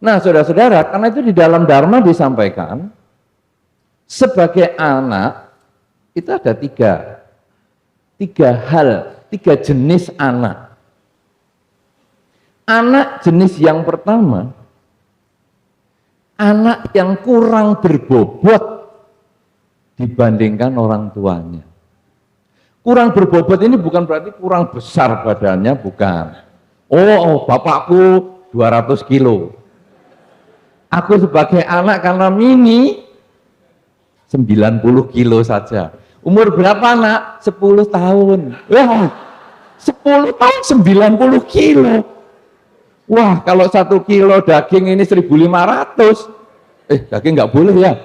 Nah, saudara-saudara, karena itu di dalam Dharma disampaikan, sebagai anak, itu ada tiga hal, tiga jenis anak. Anak jenis yang pertama, anak yang kurang berbobot dibandingkan orang tuanya. Kurang berbobot ini bukan berarti kurang besar badannya, bukan. Oh, bapakku 200 kilo. Aku sebagai anak karena mini 90 kilo saja. Umur berapa nak? 10 tahun. Wah, 10 tahun 90 kilo. Wah, kalau 1 kilo daging ini 1.500. Daging nggak boleh ya.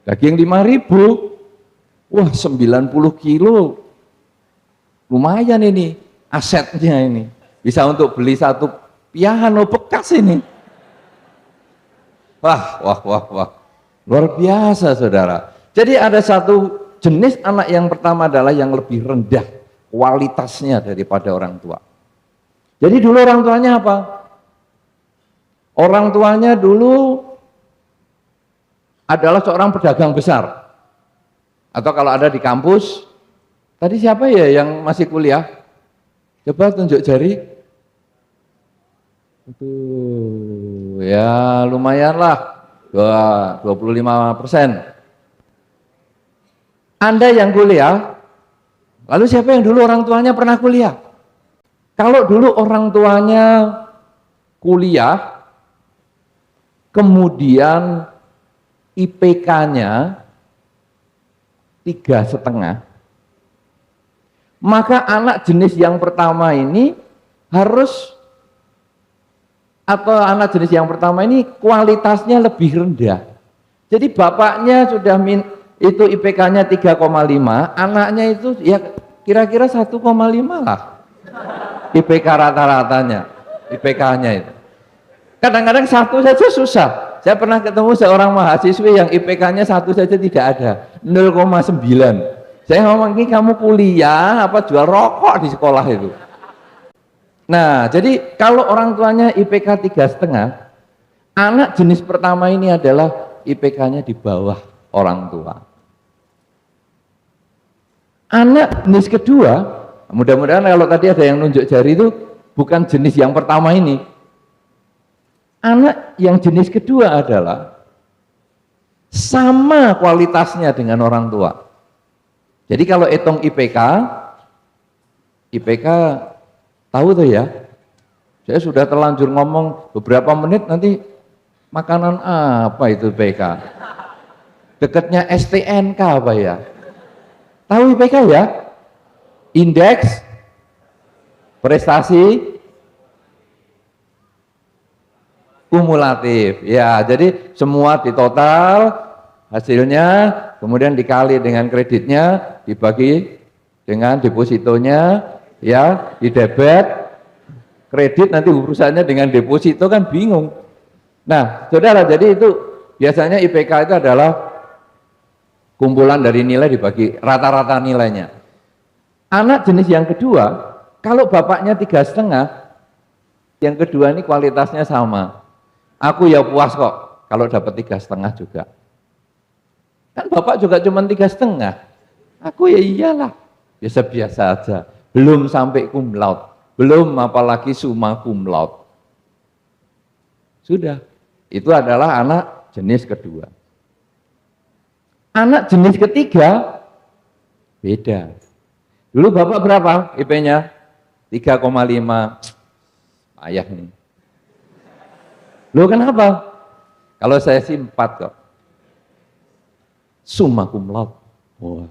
Daging 5.000. Wah, 90 kilo. Lumayan ini asetnya ini. Bisa untuk beli satu piano bekas ini. Wah. Luar biasa, saudara. Jadi ada satu jenis anak yang pertama adalah yang lebih rendah kualitasnya daripada orang tua. Jadi dulu orang tuanya apa? Orang tuanya dulu adalah seorang pedagang besar. Atau kalau ada di kampus, tadi siapa ya yang masih kuliah? Coba tunjuk jari. Itu ya lumayan lah, 25%. Anda yang kuliah, lalu siapa yang dulu orang tuanya pernah kuliah? Kalau dulu orang tuanya kuliah, kemudian IPK-nya 3,5, maka anak jenis yang pertama ini anak jenis yang pertama ini kualitasnya lebih rendah. Jadi bapaknya sudah itu IPK-nya 3,5, anaknya itu ya kira-kira 1,5 lah IPK rata-ratanya, IPK-nya itu. Kadang-kadang satu saja susah. Saya pernah ketemu seorang mahasiswi yang IPK-nya satu saja tidak ada, 0,9. Saya ngomong, ini kamu kuliah apa jual rokok di sekolah itu? Nah, jadi kalau orang tuanya IPK 3,5, anak jenis pertama ini adalah IPK-nya di bawah orang tua. Anak jenis kedua, mudah-mudahan kalau tadi ada yang nunjuk jari itu bukan jenis yang pertama ini. Anak yang jenis kedua adalah sama kualitasnya dengan orang tua. Jadi kalau hitung IPK tahu tuh ya, saya sudah terlanjur ngomong beberapa menit, nanti makanan apa itu IPK? Dekatnya STNK apa ya? Tahu IPK ya? Indeks prestasi kumulatif. Ya, jadi semua ditotal hasilnya, kemudian dikali dengan kreditnya, dibagi dengan depositonya, ya, di debit, kredit, nanti urusannya dengan deposito kan bingung. Nah, saudara, jadi itu biasanya IPK itu adalah kumpulan dari nilai dibagi rata-rata nilainya. Anak jenis yang kedua, kalau bapaknya 3,5, yang kedua ini kualitasnya sama. Aku ya puas kok kalau dapat 3,5 juga. Kan bapak juga cuma 3,5. Aku ya iyalah, biasa-biasa aja. Belum sampai cum laude, belum apalagi summa cum laude. Sudah, itu adalah anak jenis kedua. Anak jenis ketiga beda. Dulu bapak berapa IP-nya? 3,5. Ayah nih. Loh kenapa? Kalau saya sih 4 kok. Summa cum laude. Wah.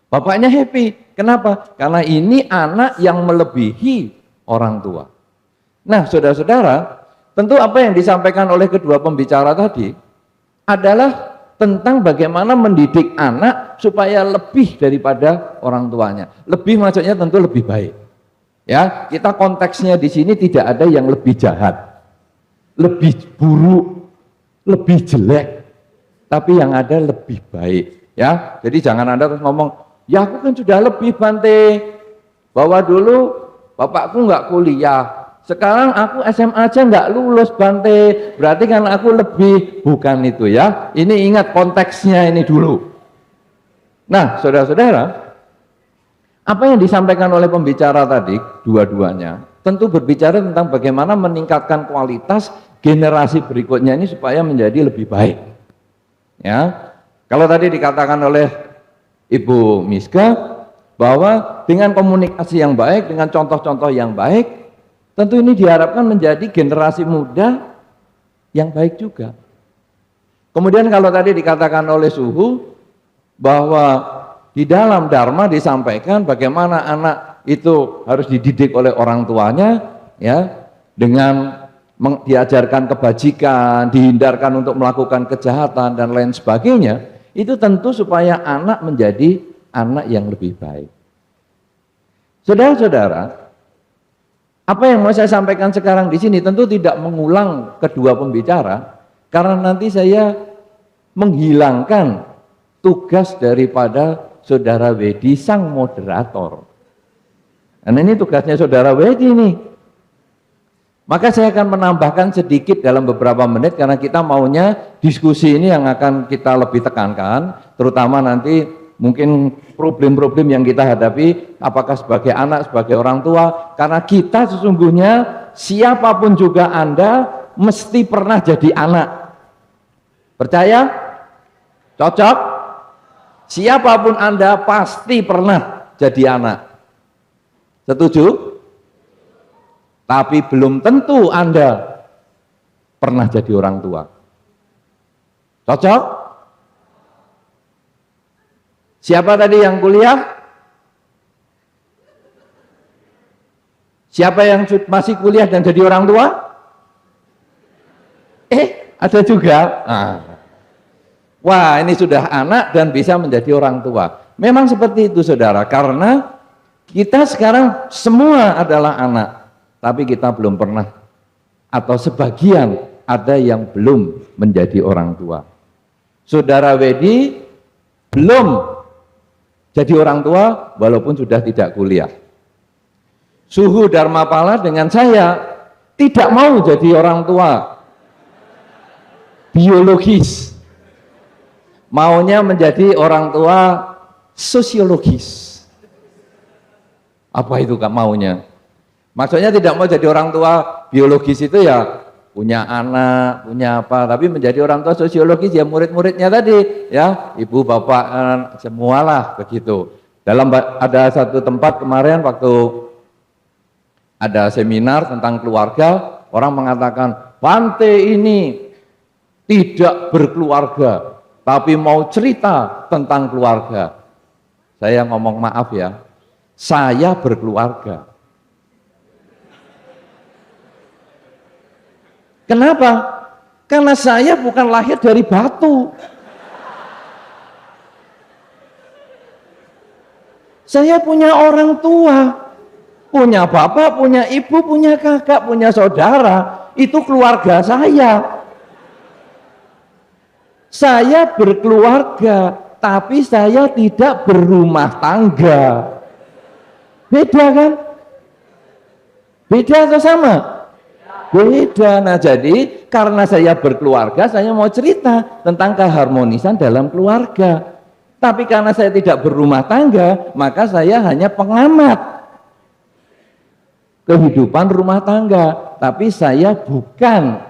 Bapaknya happy. Kenapa? Karena ini anak yang melebihi orang tua. Nah, saudara-saudara, tentu apa yang disampaikan oleh kedua pembicara tadi adalah tentang bagaimana mendidik anak supaya lebih daripada orang tuanya. Lebih maksudnya tentu lebih baik. Ya, kita konteksnya di sini tidak ada yang lebih jahat, lebih buruk, lebih jelek, tapi yang ada lebih baik. Ya, jadi jangan Anda terus ngomong, ya aku kan sudah lebih Bante, bahwa dulu bapakku nggak kuliah, sekarang aku SMA aja nggak lulus Bante, berarti kan aku lebih, bukan itu ya. Ini ingat konteksnya ini dulu. Nah, saudara-saudara, apa yang disampaikan oleh pembicara tadi, dua-duanya, tentu berbicara tentang bagaimana meningkatkan kualitas generasi berikutnya ini supaya menjadi lebih baik. Ya, kalau tadi dikatakan oleh Ibu Miska bahwa dengan komunikasi yang baik, dengan contoh-contoh yang baik, tentu ini diharapkan menjadi generasi muda yang baik juga. Kemudian kalau tadi dikatakan oleh Suhu bahwa di dalam Dharma disampaikan bagaimana anak itu harus dididik oleh orang tuanya, ya, dengan diajarkan kebajikan, dihindarkan untuk melakukan kejahatan dan lain sebagainya, itu tentu supaya anak menjadi anak yang lebih baik. Saudara-saudara, apa yang mau saya sampaikan sekarang di sini tentu tidak mengulang kedua pembicara, karena nanti saya menghilangkan tugas daripada Saudara Wedi sang moderator. Dan ini tugasnya Saudara Wedi nih. Maka saya akan menambahkan sedikit dalam beberapa menit karena kita maunya diskusi ini yang akan kita lebih tekankan, terutama nanti mungkin problem-problem yang kita hadapi apakah sebagai anak, sebagai orang tua, karena kita sesungguhnya siapapun juga Anda mesti pernah jadi anak. Percaya? Cocok? Siapapun Anda pasti pernah jadi anak. Setuju? Tapi belum tentu Anda pernah jadi orang tua. Cocok? Siapa tadi yang kuliah? Siapa yang masih kuliah dan jadi orang tua? Ada juga. Wah, ini sudah anak dan bisa menjadi orang tua. Memang seperti itu saudara, karena kita sekarang semua adalah anak, tapi kita belum pernah, atau sebagian ada yang belum menjadi orang tua. Saudara Wedi belum jadi orang tua walaupun sudah tidak kuliah. Suhu Dharmapala dengan saya tidak mau jadi orang tua biologis, maunya menjadi orang tua sosiologis. Apa itu Kak maunya? Maksudnya tidak mau jadi orang tua biologis itu ya punya anak, punya apa, tapi menjadi orang tua sosiologis ya murid-muridnya tadi, ya ibu bapak semualah begitu. Dalam ada satu tempat kemarin waktu ada seminar tentang keluarga, orang mengatakan Bante ini tidak berkeluarga, tapi mau cerita tentang keluarga. Saya ngomong maaf ya, saya berkeluarga. Kenapa? Karena saya bukan lahir dari batu. Saya punya orang tua, punya bapak, punya ibu, punya kakak, punya saudara. Itu keluarga saya. Saya berkeluarga, tapi saya tidak berumah tangga. Beda kan? Beda atau sama? Beda. Nah jadi karena saya berkeluarga, saya mau cerita tentang keharmonisan dalam keluarga. Tapi karena saya tidak berumah tangga, maka saya hanya pengamat kehidupan rumah tangga. Tapi saya bukan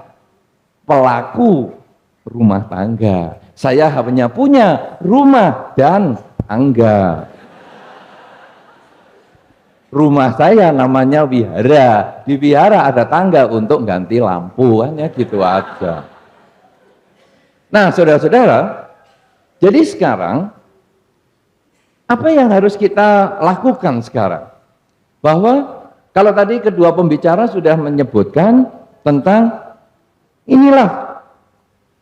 pelaku rumah tangga. Saya hanya punya rumah dan tangga. Rumah saya namanya wihara. Di wihara ada tangga untuk ganti lampu, hanya gitu aja. Nah, saudara-saudara, jadi sekarang apa yang harus kita lakukan sekarang? Bahwa kalau tadi kedua pembicara sudah menyebutkan tentang inilah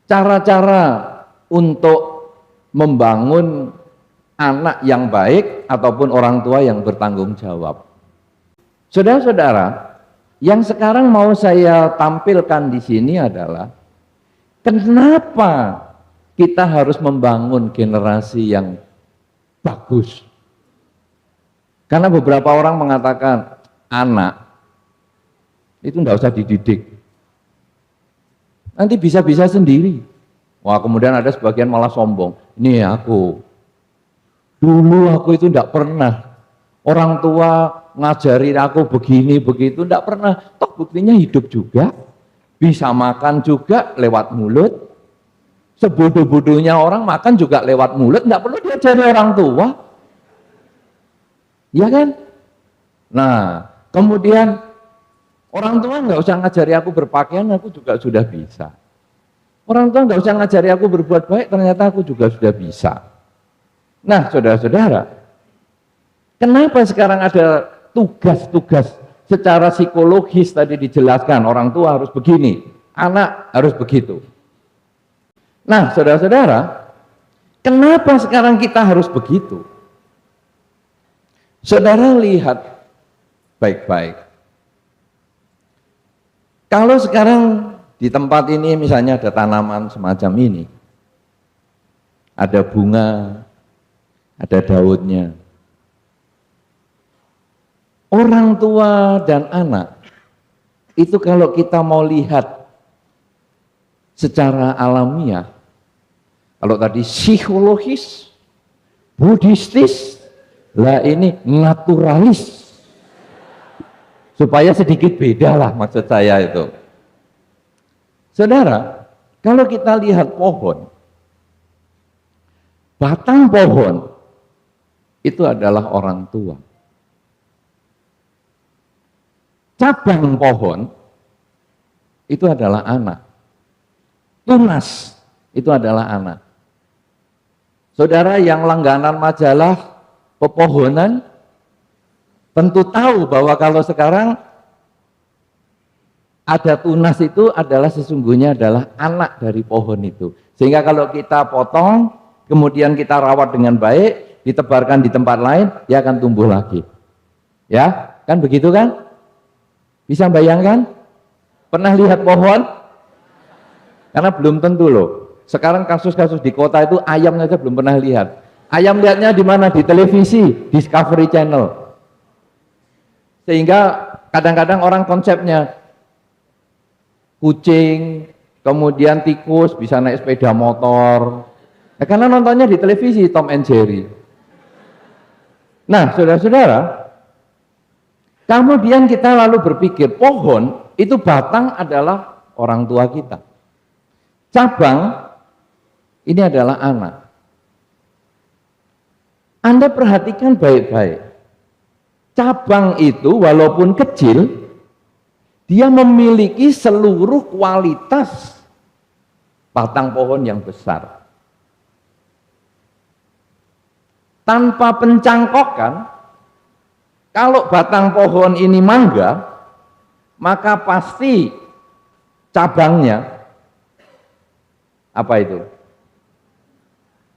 cara-cara untuk membangun anak yang baik ataupun orang tua yang bertanggung jawab. Saudara-saudara, yang sekarang mau saya tampilkan di sini adalah kenapa kita harus membangun generasi yang bagus. Karena beberapa orang mengatakan anak Itu enggak usah dididik. Nanti bisa-bisa sendiri. Wah, kemudian ada sebagian malah sombong. Ini aku. Dulu aku itu enggak pernah. Orang tua ngajari aku begini, begitu. Enggak pernah. Toh buktinya hidup juga. Bisa makan juga lewat mulut. Sebodoh-bodohnya orang makan juga lewat mulut. Enggak perlu diajari orang tua. Iya kan? Nah, kemudian orang tua nggak usah ngajari aku berpakaian, aku juga sudah bisa. Orang tua nggak usah ngajari aku berbuat baik, ternyata aku juga sudah bisa. Nah, saudara-saudara, kenapa sekarang ada tugas-tugas secara psikologis tadi dijelaskan, orang tua harus begini, anak harus begitu. Nah, saudara-saudara, kenapa sekarang kita harus begitu? Saudara lihat baik-baik. Kalau sekarang di tempat ini misalnya ada tanaman semacam ini, ada bunga, ada daunnya. Orang tua dan anak, itu kalau kita mau lihat secara alamiah, kalau tadi psikologis, buddhistis, lah ini naturalis. Supaya sedikit beda lah maksud saya itu. Saudara, kalau kita lihat pohon, batang pohon itu adalah orang tua. Cabang pohon itu adalah anak. Tunas itu adalah anak. Saudara yang langganan majalah pepohonan tentu tahu bahwa kalau sekarang ada tunas itu adalah sesungguhnya adalah anak dari pohon itu. Sehingga kalau kita potong, kemudian kita rawat dengan baik, ditebarkan di tempat lain, dia akan tumbuh lagi. Ya, kan begitu kan? Bisa bayangkan? Pernah lihat pohon? Karena belum tentu loh. Sekarang kasus-kasus di kota itu ayam saja belum pernah lihat. Ayam lihatnya di mana? Di televisi, Discovery Channel. Sehingga kadang-kadang orang konsepnya kucing, kemudian tikus bisa naik sepeda motor. Ya, karena nontonnya di televisi Tom and Jerry. Nah, saudara-saudara, kemudian kita lalu berpikir pohon itu batang adalah orang tua kita. Cabang ini adalah anak. Anda perhatikan baik-baik. Cabang itu walaupun kecil, dia memiliki seluruh kualitas batang pohon yang besar. Tanpa pencangkokan, kalau batang pohon ini mangga, maka pasti cabangnya, apa itu?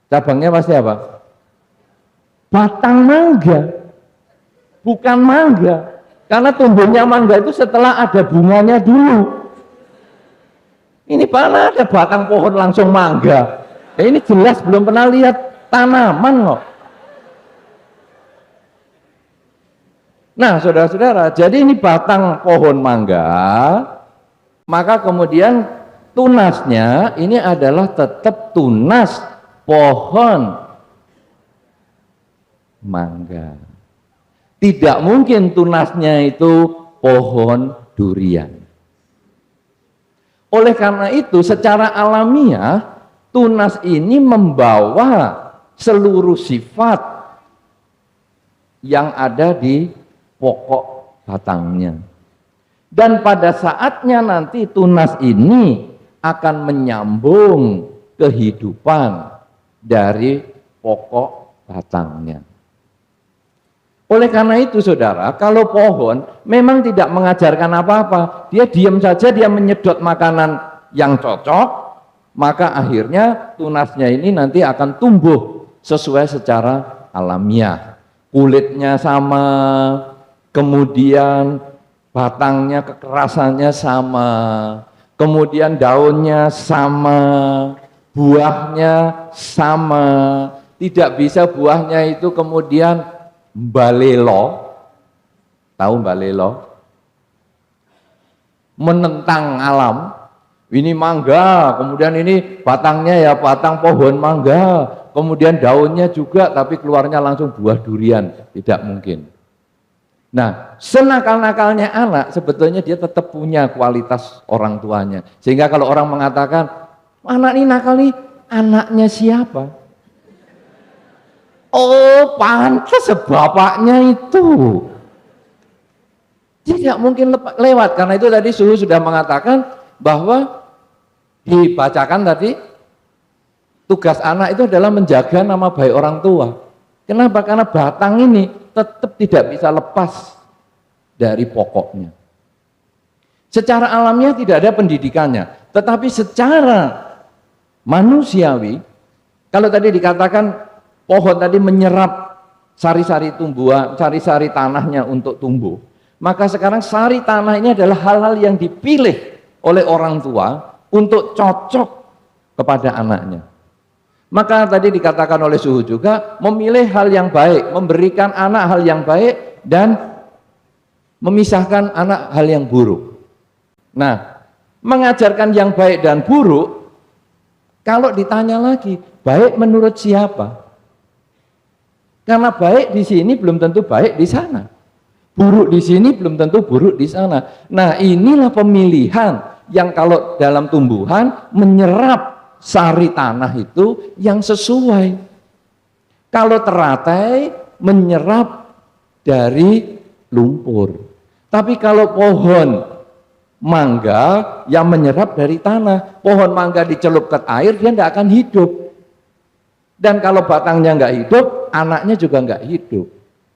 Cabangnya pasti apa? Batang mangga. Bukan mangga, karena tumbuhnya mangga itu setelah ada bunganya dulu. Ini mana ada batang pohon langsung mangga? Ini jelas belum pernah lihat tanaman kok. Nah, saudara-saudara, jadi ini batang pohon mangga, maka kemudian tunasnya ini adalah tetap tunas pohon mangga. Tidak mungkin tunasnya itu pohon durian. Oleh karena itu secara alamiah tunas ini membawa seluruh sifat yang ada di pokok batangnya. Dan pada saatnya nanti tunas ini akan menyambung kehidupan dari pokok batangnya. Oleh karena itu saudara, kalau pohon memang tidak mengajarkan apa-apa, dia diam saja, dia menyedot makanan yang cocok, maka akhirnya tunasnya ini nanti akan tumbuh sesuai secara alamiah. Kulitnya sama, kemudian batangnya kekerasannya sama, kemudian daunnya sama, buahnya sama. Tidak bisa buahnya itu kemudian balelo, tahu balelo? menentang alam. Ini mangga, kemudian ini batangnya ya batang pohon mangga, kemudian daunnya juga tapi keluarnya langsung buah durian, tidak mungkin. Nah, senakal-nakalnya anak sebetulnya dia tetap punya kualitas orang tuanya. Sehingga kalau orang mengatakan, anak ini nakal nih, anaknya siapa? Oh, pantas bapaknya itu. Tidak mungkin lewat, karena itu tadi Suhu sudah mengatakan bahwa dibacakan tadi, tugas anak itu adalah menjaga nama baik orang tua. Kenapa? Karena batang ini tetap tidak bisa lepas dari pokoknya. Secara alamiah tidak ada pendidikannya, tetapi secara manusiawi, kalau tadi dikatakan pohon tadi menyerap sari-sari tumbuhan, sari-sari tanahnya untuk tumbuh, maka sekarang sari tanah ini adalah hal-hal yang dipilih oleh orang tua untuk cocok kepada anaknya. Maka tadi dikatakan oleh Suhu juga, memilih hal yang baik, memberikan anak hal yang baik dan memisahkan anak hal yang buruk. Nah, mengajarkan yang baik dan buruk, kalau ditanya lagi, baik menurut siapa? Karena baik di sini belum tentu baik di sana. Buruk di sini belum tentu buruk di sana. Nah, inilah pemilihan yang kalau dalam tumbuhan menyerap sari tanah itu yang sesuai. Kalau teratai menyerap dari lumpur. Tapi kalau pohon mangga yang menyerap dari tanah, pohon mangga dicelupkan air dia tidak akan hidup. Dan kalau batangnya nggak hidup, anaknya juga nggak hidup.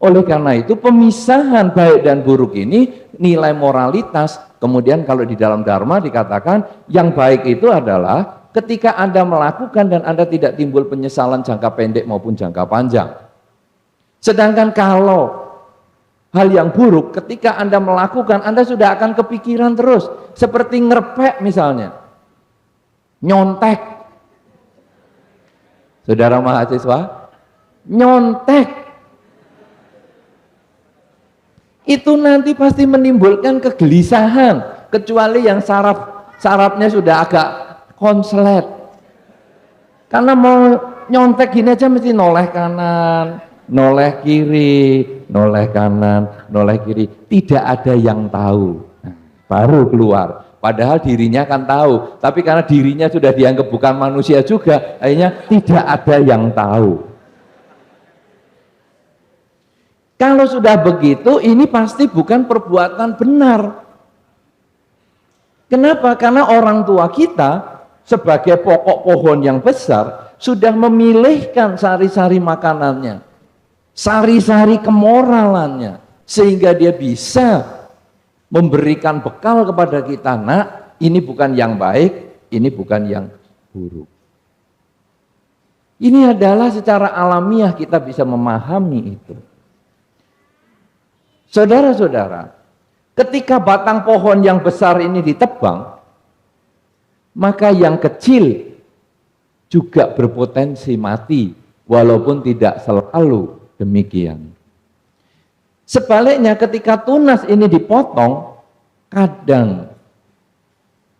Oleh karena itu pemisahan baik dan buruk ini nilai moralitas. Kemudian kalau di dalam Dharma dikatakan yang baik itu adalah ketika Anda melakukan dan Anda tidak timbul penyesalan jangka pendek maupun jangka panjang. Sedangkan kalau hal yang buruk, ketika Anda melakukan, Anda sudah akan kepikiran terus. Seperti ngerepek misalnya, nyontek. Saudara mahasiswa, nyontek. Itu nanti pasti menimbulkan kegelisahan, kecuali yang sarafnya sudah agak konslet. Karena mau nyontek gini aja mesti noleh kanan, noleh kiri, noleh kanan, noleh kiri. Tidak ada yang tahu. Baru keluar. Padahal dirinya kan tahu. Tapi karena dirinya sudah dianggap bukan manusia juga, akhirnya tidak ada yang tahu. Kalau sudah begitu, ini pasti bukan perbuatan benar. Kenapa? Karena orang tua kita sebagai pokok pohon yang besar sudah memilihkan sari-sari makanannya, sari-sari kemoralannya, sehingga dia bisa memberikan bekal kepada kita. Nak, ini bukan yang baik, ini bukan yang buruk. Ini adalah secara alamiah kita bisa memahami itu. Saudara-saudara, ketika batang pohon yang besar ini ditebang, maka yang kecil juga berpotensi mati, walaupun tidak selalu demikian. Sebaliknya ketika tunas ini dipotong, kadang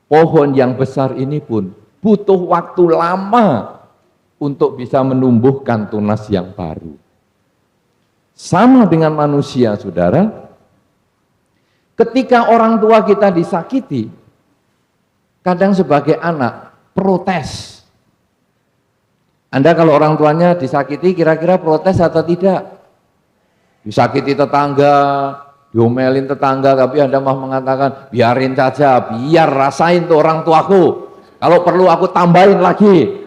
pohon yang besar ini pun butuh waktu lama untuk bisa menumbuhkan tunas yang baru. Sama dengan manusia, saudara. Ketika orang tua kita disakiti, kadang sebagai anak protes. Anda kalau orang tuanya disakiti, kira-kira protes atau tidak? Disakiti tetangga, diomelin tetangga, tapi Anda mah mengatakan, biarin saja, biar rasain tuh orang tuaku. Kalau perlu aku tambahin lagi.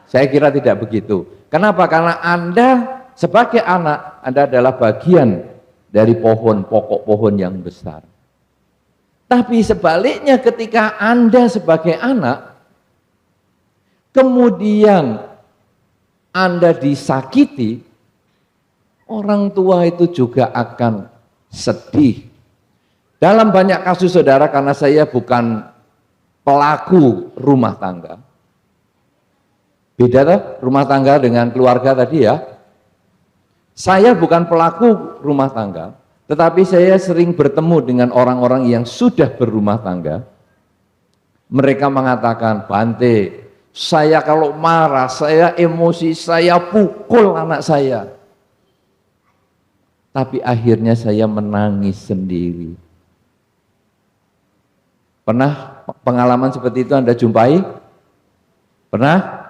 Saya kira tidak begitu. Kenapa? Karena Anda sebagai anak, Anda adalah bagian dari pohon, pokok pohon yang besar. Tapi sebaliknya ketika Anda sebagai anak, kemudian Anda disakiti, orang tua itu juga akan sedih. Dalam banyak kasus, saudara, karena saya bukan pelaku rumah tangga, beda tuh rumah tangga dengan keluarga tadi ya. Saya bukan pelaku rumah tangga, Tetapi saya sering bertemu dengan orang-orang yang sudah berumah tangga. Mereka mengatakan, Bante, saya kalau marah, saya emosi, saya pukul anak saya. Tapi akhirnya saya menangis sendiri. Pernah pengalaman seperti itu Anda jumpai? Pernah?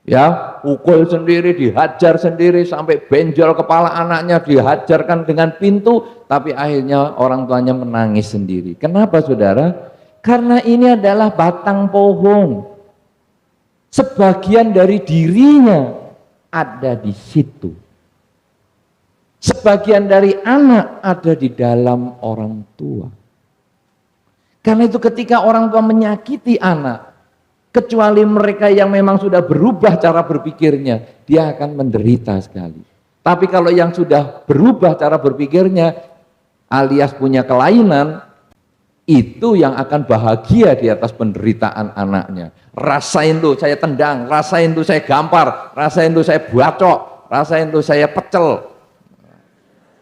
Ya, pukul sendiri, dihajar sendiri, sampai benjol kepala anaknya, dihajarkan dengan pintu, tapi akhirnya orang tuanya menangis sendiri. Kenapa saudara? Karena ini adalah batang pohon. Sebagian dari dirinya ada di situ. Sebagian dari anak ada di dalam orang tua. Karena itu ketika orang tua menyakiti anak, kecuali mereka yang memang sudah berubah cara berpikirnya, dia akan menderita sekali. Tapi kalau yang sudah berubah cara berpikirnya, alias punya kelainan, itu yang akan bahagia di atas penderitaan anaknya. Rasain tuh saya tendang, rasain tuh saya gampar, rasain tuh saya bacok, rasain tuh saya pecel.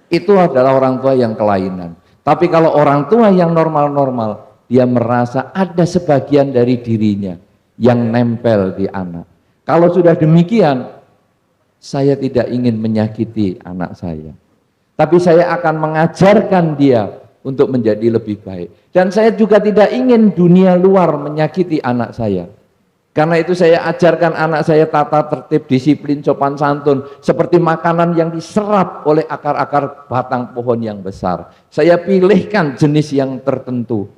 Itu adalah orang tua yang kelainan. Tapi kalau orang tua yang normal-normal, dia merasa ada sebagian dari dirinya yang nempel di anak. Kalau sudah demikian, saya tidak ingin menyakiti anak saya, tapi saya akan mengajarkan dia untuk menjadi lebih baik. Dan saya juga tidak ingin dunia luar menyakiti anak saya. Karena itu saya ajarkan anak saya tata tertib, disiplin, sopan santun, seperti makanan yang diserap oleh akar-akar batang pohon yang besar. Saya pilihkan jenis yang tertentu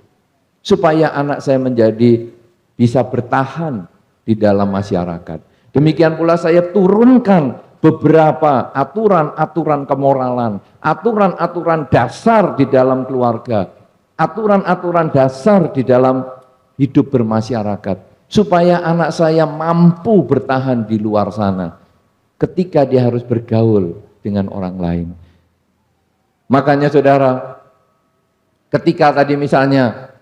supaya anak saya menjadi bisa bertahan di dalam masyarakat. Demikian pula saya turunkan beberapa aturan-aturan kemoralan, aturan-aturan dasar di dalam keluarga, aturan-aturan dasar di dalam hidup bermasyarakat, supaya anak saya mampu bertahan di luar sana ketika dia harus bergaul dengan orang lain. Makanya saudara, ketika tadi misalnya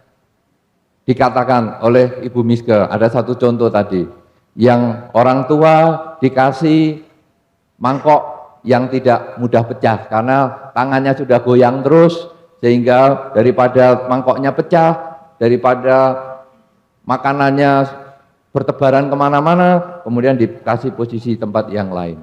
dikatakan oleh Ibu Miske, ada satu contoh tadi, yang orang tua dikasih mangkok yang tidak mudah pecah karena tangannya sudah goyang terus, sehingga daripada mangkoknya pecah, daripada makanannya bertebaran kemana-mana, kemudian dikasih posisi tempat yang lain.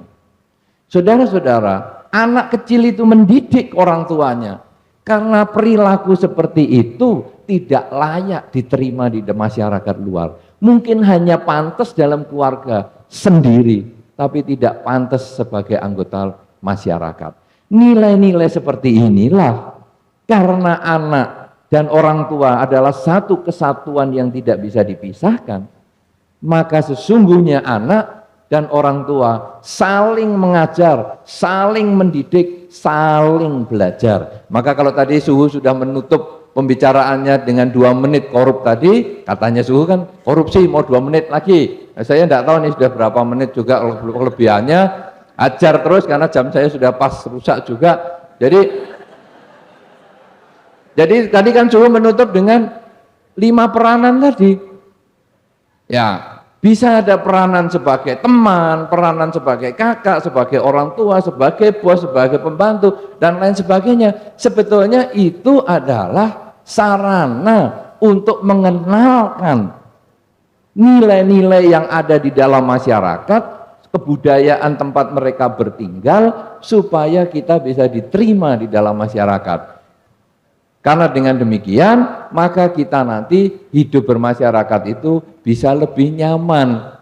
Saudara-saudara, anak kecil itu mendidik orang tuanya, karena perilaku seperti itu tidak layak diterima di masyarakat luar. Mungkin hanya pantas dalam keluarga sendiri, tapi tidak pantas sebagai anggota masyarakat. Nilai-nilai seperti inilah, karena anak dan orang tua adalah satu kesatuan yang tidak bisa dipisahkan, maka sesungguhnya anak dan orang tua saling mengajar, saling mendidik, saling belajar. Maka kalau tadi Suhu sudah menutup pembicaraannya dengan 2 menit korup tadi, katanya Suhu kan korupsi mau 2 menit lagi. Nah, saya tidak tahu nih sudah berapa menit juga kelebihannya, ajar terus karena jam saya sudah pas rusak juga. Jadi tadi kan Suhu menutup dengan 5 peranan tadi. Ya, bisa ada peranan sebagai teman, peranan sebagai kakak, sebagai orang tua, sebagai bos, sebagai pembantu, dan lain sebagainya. Sebetulnya itu adalah sarana untuk mengenalkan nilai-nilai yang ada di dalam masyarakat, kebudayaan tempat mereka bertinggal, supaya kita bisa diterima di dalam masyarakat. Karena dengan demikian, maka kita nanti hidup bermasyarakat itu bisa lebih nyaman.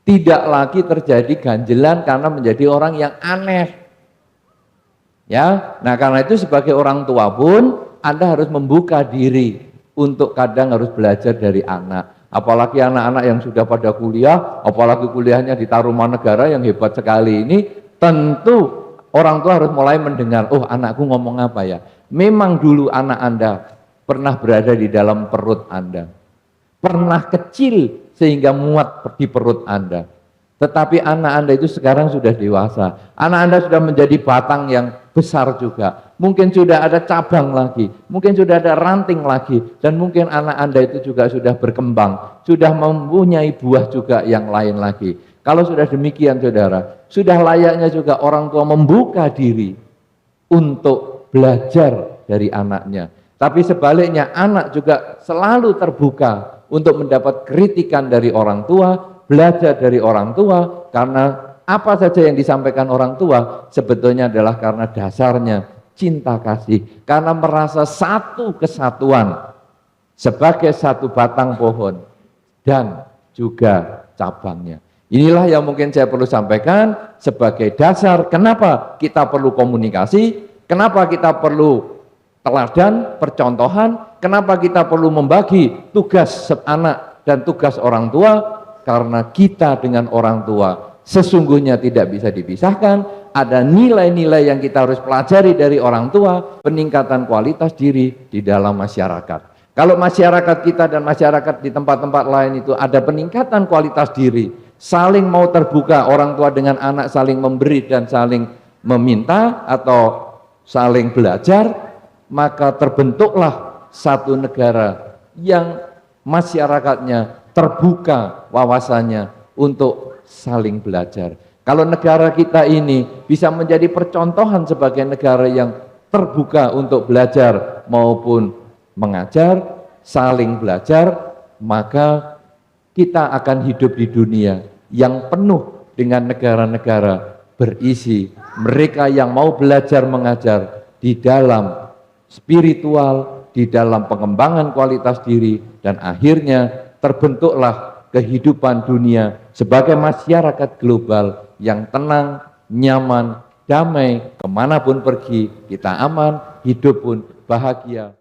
Tidak lagi terjadi ganjelan karena menjadi orang yang aneh. Ya, nah karena itu sebagai orang tua pun Anda harus membuka diri untuk kadang harus belajar dari anak. Apalagi anak-anak yang sudah pada kuliah, apalagi kuliahnya di Tarumanegara yang hebat sekali ini, tentu orang tua harus mulai mendengar, oh anakku ngomong apa ya. Memang dulu anak Anda pernah berada di dalam perut Anda, pernah kecil sehingga muat di perut Anda. Tetapi anak Anda itu sekarang sudah dewasa, anak Anda sudah menjadi batang yang besar juga. Mungkin sudah ada cabang lagi, mungkin sudah ada ranting lagi, dan mungkin anak Anda itu juga sudah berkembang, sudah mempunyai buah juga yang lain lagi. Kalau sudah demikian saudara, sudah layaknya juga orang tua membuka diri untuk belajar dari anaknya. Tapi sebaliknya anak juga selalu terbuka untuk mendapat kritikan dari orang tua, belajar dari orang tua, karena apa saja yang disampaikan orang tua sebetulnya adalah karena dasarnya cinta kasih, karena merasa satu kesatuan sebagai satu batang pohon dan juga cabangnya. Inilah yang mungkin saya perlu sampaikan sebagai dasar kenapa kita perlu komunikasi, kenapa kita perlu teladan, percontohan, kenapa kita perlu membagi tugas anak dan tugas orang tua, karena kita dengan orang tua sesungguhnya tidak bisa dipisahkan, ada nilai-nilai yang kita harus pelajari dari orang tua, peningkatan kualitas diri di dalam masyarakat. Kalau masyarakat kita dan masyarakat di tempat-tempat lain itu ada peningkatan kualitas diri, saling mau terbuka, orang tua dengan anak saling memberi dan saling meminta atau saling belajar, maka terbentuklah satu negara yang masyarakatnya terbuka wawasannya untuk saling belajar. Kalau negara kita ini bisa menjadi percontohan sebagai negara yang terbuka untuk belajar maupun mengajar, saling belajar, maka kita akan hidup di dunia yang penuh dengan negara-negara berisi mereka yang mau belajar mengajar di dalam spiritual, di dalam pengembangan kualitas diri, dan akhirnya terbentuklah kehidupan dunia sebagai masyarakat global yang tenang, nyaman, damai, kemanapun pergi kita aman, hidup pun bahagia.